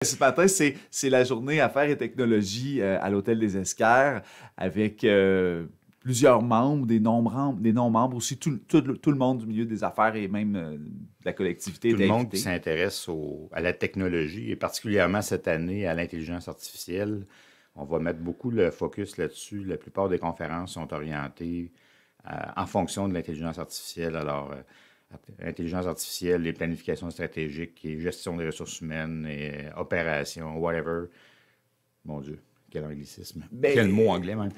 Ce matin, c'est la journée Affaires et technologies à l'Hôtel des Esquerres avec plusieurs membres, des non-membres aussi, tout le monde du milieu des affaires et même de la collectivité Tout le est monde qui invité. s'intéresse à la technologie et particulièrement cette année à l'intelligence artificielle. On va mettre beaucoup le focus là-dessus. La plupart des conférences sont orientées en fonction de l'intelligence artificielle. Alors, intelligence artificielle, les planifications stratégiques et gestion des ressources humaines et opérations, whatever. Mon Dieu, quel anglicisme. Quel Ben, mot anglais même.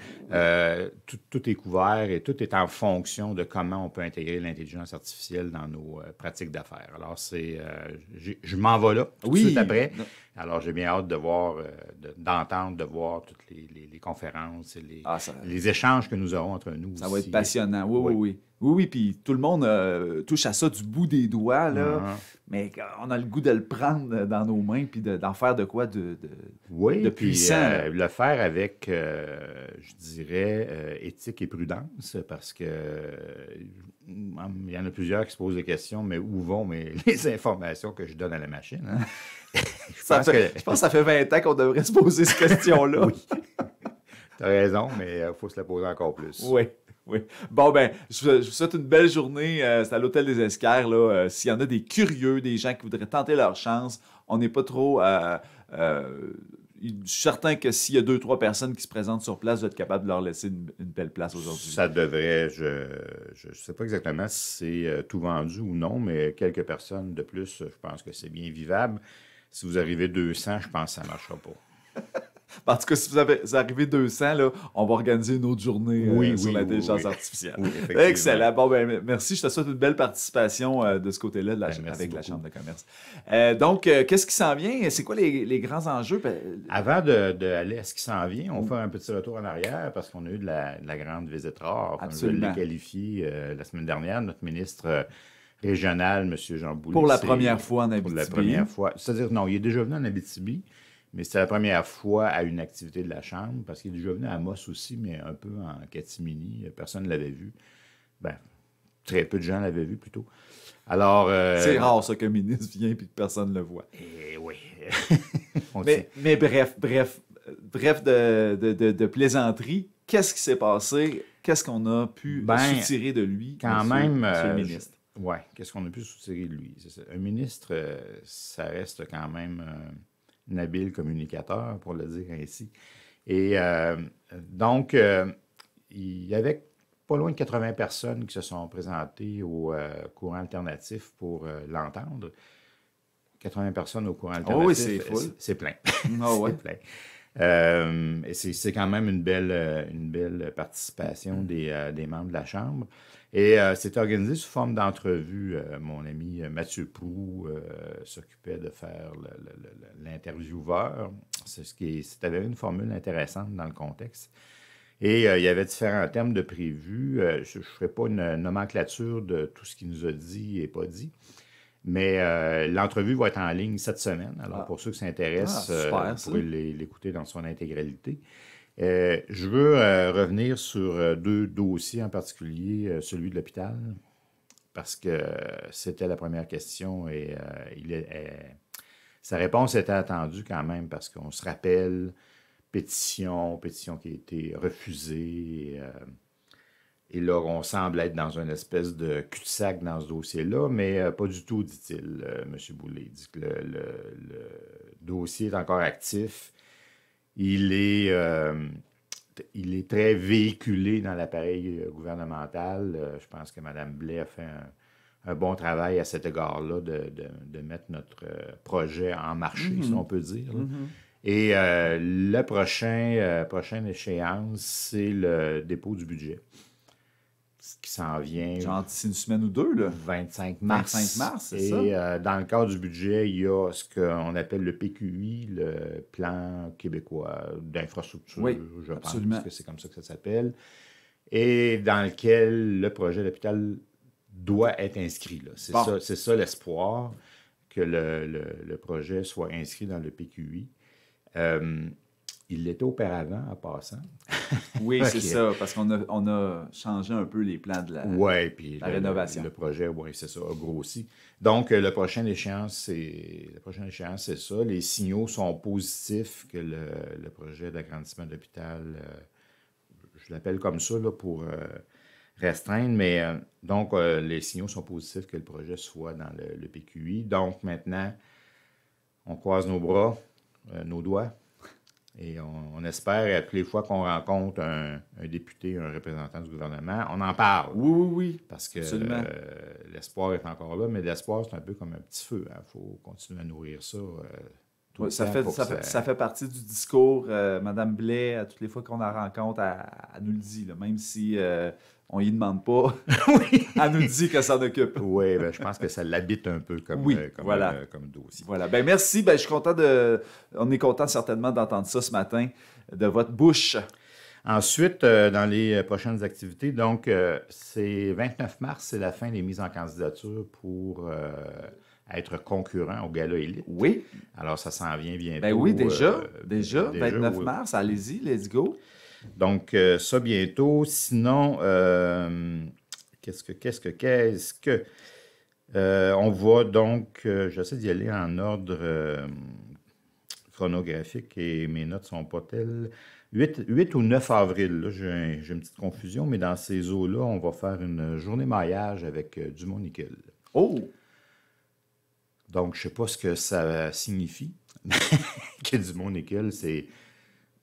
Tout est couvert et tout est en fonction de comment on peut intégrer l'intelligence artificielle dans nos pratiques d'affaires. Alors, je m'en vais là tout de suite oui, après. Alors, j'ai bien hâte de voir, d'entendre, de voir toutes les conférences et ah, ça, les échanges que nous aurons entre nous ça va aussi. être passionnant. Oui, oui, Oui. oui. Oui, oui, puis tout le monde touche à ça du bout des doigts, là, Mhm. mais on a le goût de le prendre dans nos mains puis d'en faire de quoi de Oui, puis puissant, là. le faire avec, je dirais, éthique et prudence, parce que il y en a plusieurs qui se posent des questions, mais où vont les informations que je donne à la machine? Hein? Je pense que ça fait 20 ans qu'on devrait se poser cette question-là. Oui, tu as raison, mais il faut se la poser encore plus. Oui, oui. Bon, ben, je vous souhaite une belle journée. C'est à l'Hôtel des Esquerres, là. S'il y en a des curieux, des gens qui voudraient tenter leur chance, on n'est pas trop. Je suis certain que s'il y a deux, trois personnes qui se présentent sur place, vous êtes capable de leur laisser une belle place aujourd'hui. Ça devrait, je sais pas exactement si c'est tout vendu ou non, mais quelques personnes de plus, je pense que c'est bien vivable. Si vous arrivez 200, je pense que ça ne marchera pas. En tout cas, si vous arrivez 200, là, on va organiser une autre journée sur l'intelligence artificielle. Oui, effectivement. Excellent. Bon, ben, merci. Je te souhaite une belle participation de ce côté-là Merci avec la beaucoup. Chambre de commerce. Donc, qu'est-ce qui s'en vient? C'est quoi les grands enjeux? Avant d'aller à ce qui s'en vient, on fait un petit retour en arrière parce qu'on a eu de la grande visite rare, comme je Absolument. l'ai qualifié la semaine dernière. Notre ministre régional, M. Jean Boulet. Pour la première fois en Abitibi. Pour la première fois. C'est-à-dire, non, il est déjà venu en Abitibi, mais c'était la première fois à une activité de la Chambre, parce qu'il est déjà venu à Amos aussi, mais un peu en catimini. Personne ne l'avait vu. Ben, très peu de gens l'avaient vu, plutôt. Alors... C'est rare, ça, qu'un ministre vient et que personne ne le voit. Eh oui. Mais bref de plaisanterie, qu'est-ce qui s'est passé? Qu'est-ce qu'on a pu soutirer de lui, quand monsieur, même, monsieur le ministre? Oui, qu'est-ce qu'on a pu soutirer de lui? C'est ça. Un ministre, ça reste quand même un habile communicateur, pour le dire ainsi. Et donc, il y avait pas loin de 80 personnes qui se sont présentées au courant alternatif pour l'entendre. 80 personnes au courant alternatif. Oh oui, c'est full. C'est plein. Ah ouais. C'est plein. Et c'est quand même une belle participation des membres de la Chambre. Et c'est organisé sous forme d'entrevue. Mon ami Mathieu Proulx s'occupait de faire l'intervieweur. C'est avéré une formule intéressante dans le contexte. Et il y avait différents thèmes de prévus. Je ne ferai pas une nomenclature de tout ce qu'il nous a dit et pas dit. Mais l'entrevue va être en ligne cette semaine. Alors, pour ceux qui s'intéressent, vous pourrez l'écouter dans son intégralité. Je veux revenir sur deux dossiers en particulier, celui de l'hôpital, parce que c'était la première question et sa réponse était attendue quand même, parce qu'on se rappelle, pétition qui a été refusée. Et là, on semble être dans une espèce de cul-de-sac dans ce dossier-là, mais pas du tout, dit-il, M. Boulet. Il dit que le dossier est encore actif. Il est très véhiculé dans l'appareil gouvernemental. Je pense que Mme Blais a fait un bon travail à cet égard-là de mettre notre projet en marché, si on peut dire. Et la prochaine échéance, c'est le dépôt du budget, qui s'en vient. Genre d'ici une semaine ou deux, là. 25 mars. 25 mars, c'est ça. Et dans le cadre du budget, il y a ce qu'on appelle le PQI, le Plan québécois d'infrastructure, oui, je absolument. pense que c'est comme ça que ça s'appelle, et dans lequel le projet d'hôpital doit être inscrit. C'est ça l'espoir, que le projet soit inscrit dans le PQI. Il l'était auparavant, en passant. Oui, c'est Ok. ça, parce qu'on a changé un peu les plans de Oui, puis la rénovation. le projet, oui, c'est ça, a grossi. Donc, la prochaine échéance, c'est ça. Les signaux sont positifs que le projet d'agrandissement de l'hôpital, je l'appelle comme ça là, pour restreindre, mais donc, les signaux sont positifs que le projet soit dans le PQI. Donc, maintenant, on croise nos bras, nos doigts. Et on espère, à toutes les fois qu'on rencontre un député, un représentant du gouvernement, on en parle. Oui, oui, oui. Parce que Absolument. l'espoir est encore là, mais l'espoir, c'est un peu comme un petit feu. Il faut continuer à nourrir ça tout Ouais, le ça temps fait, pour ça que fait, ça fait partie du discours. Madame Blais, à toutes les fois qu'on la rencontre, elle nous le dit, là, même si on y demande pas, elle nous dit qu'elle s'en occupe. Oui, ben, je pense que ça l'habite un peu comme, Oui, voilà. comme dossier. Voilà. Ben merci. Ben, je suis content on est content certainement d'entendre ça ce matin de votre bouche. Ensuite, dans les prochaines activités, donc, c'est 29 mars, c'est la fin des mises en candidature pour être concurrent au Gala Élite. Oui. Alors, ça s'en vient bientôt. Ben oui, déjà, 29 oui. mars, allez-y, let's go. Donc, ça bientôt. Sinon, qu'est-ce que... on va donc, j'essaie d'y aller en ordre chronographique et mes notes sont pas telles. 8 ou 9 avril, là, j'ai une petite confusion, mais dans ces eaux-là, on va faire une journée maillage avec Dumont-Nickel. Oh! Donc, je ne sais pas ce que ça signifie, que Dumont-Nickel, c'est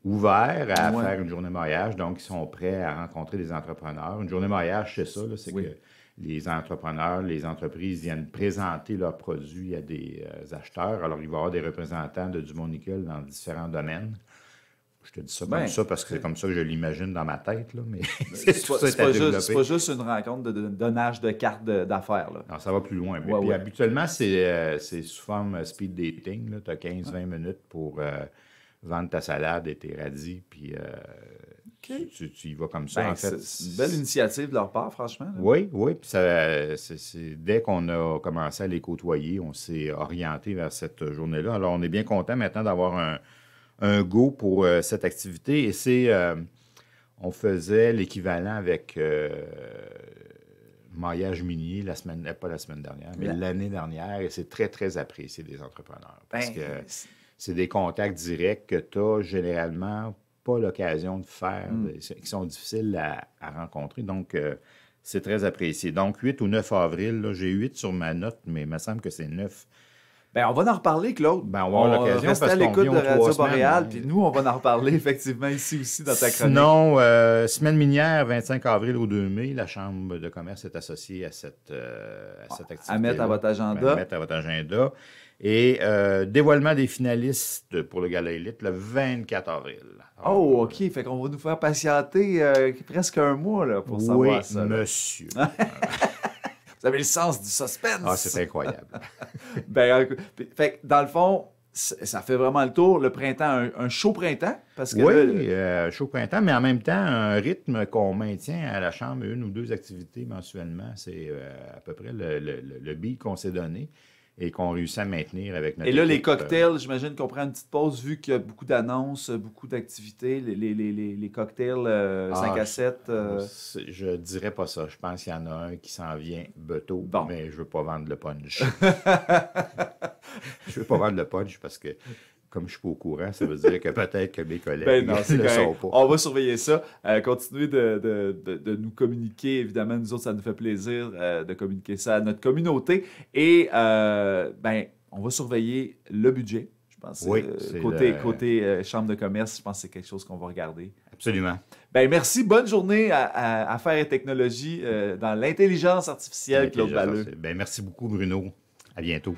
ouvert à Ouais. faire une journée maillage, donc ils sont prêts à rencontrer des entrepreneurs. Une journée maillage, c'est ça, là, c'est Oui. que les entrepreneurs, les entreprises viennent présenter leurs produits à des acheteurs. Alors, il va y avoir des représentants de Dumont-Nickel dans différents domaines. Je te dis ça comme Ben, ça parce que c'est comme ça que je l'imagine dans ma tête, là, mais C'est tout pas, ça c'est est à pas développer. juste, c'est pas juste une rencontre de donnage de cartes d'affaires, là. Non, ça va plus loin. Ouais, Puis ouais. habituellement, c'est sous forme speed dating. Tu as 15-20 minutes pour vendre ta salade et tes radis, puis tu y vas comme ça, Ben, en fait. c'est une belle initiative de leur part, franchement. Là. Oui, oui. Puis dès qu'on a commencé à les côtoyer, on s'est orienté vers cette journée-là. Alors, on est bien content maintenant d'avoir un go pour cette activité. Et on faisait l'équivalent avec maillage minier pas la semaine dernière, mais l'année dernière. Et c'est très, très apprécié des entrepreneurs. Parce que c'est des contacts directs que tu n'as généralement pas l'occasion de faire, qui sont difficiles à rencontrer. Donc, c'est très apprécié. Donc, 8 ou 9 avril, là, j'ai 8 sur ma note, mais il me semble que c'est 9. Ben, on va en reparler, Claude. Ben, on va avoir l'occasion rester parce à qu'on l'écoute vient de aux 3 Radio semaines, Boréal, hein. puis nous, on va en reparler effectivement ici aussi dans ta chronique. Sinon, semaine minière, 25 avril au 2 mai, la Chambre de commerce est associée à cette activité. À mettre à votre agenda. À mettre à votre agenda. Et dévoilement des finalistes pour le Gala Élite le 24 avril. Alors, Oh, OK. Fait qu'on va nous faire patienter presque un mois là, pour savoir ça. Oui, Là. monsieur. Vous avez le sens du suspense. Ah, c'est incroyable. Ben, fait que dans le fond, ça fait vraiment le tour. Le printemps, un chaud printemps. Parce que Oui, chaud printemps, mais en même temps, un rythme qu'on maintient à la Chambre, 1 ou 2 activités mensuellement. C'est à peu près le beat qu'on s'est donné et qu'on réussit à maintenir avec notre Et là, les équipe. cocktails, j'imagine qu'on prend une petite pause vu qu'il y a beaucoup d'annonces, beaucoup d'activités. Les cocktails 5 à 7. Je dirais pas ça. Je pense qu'il y en a un qui s'en vient beto, Bon. mais je veux pas vendre le punch. Je veux pas vendre le punch parce que, comme je suis pas au courant, ça veut dire que peut-être que mes collègues Ben non, c'est ne le sont correct. pas. On va surveiller ça. Continuez de nous communiquer. Évidemment, nous autres, ça nous fait plaisir de communiquer ça à notre communauté. Et ben, on va surveiller le budget. Je pense Oui, côté Chambre de commerce, je pense que c'est quelque chose qu'on va regarder. Absolument. Ben, merci. Bonne journée à Affaires et technologies dans l'intelligence artificielle, Claude Balleux. Ben, merci beaucoup, Bruno. À bientôt.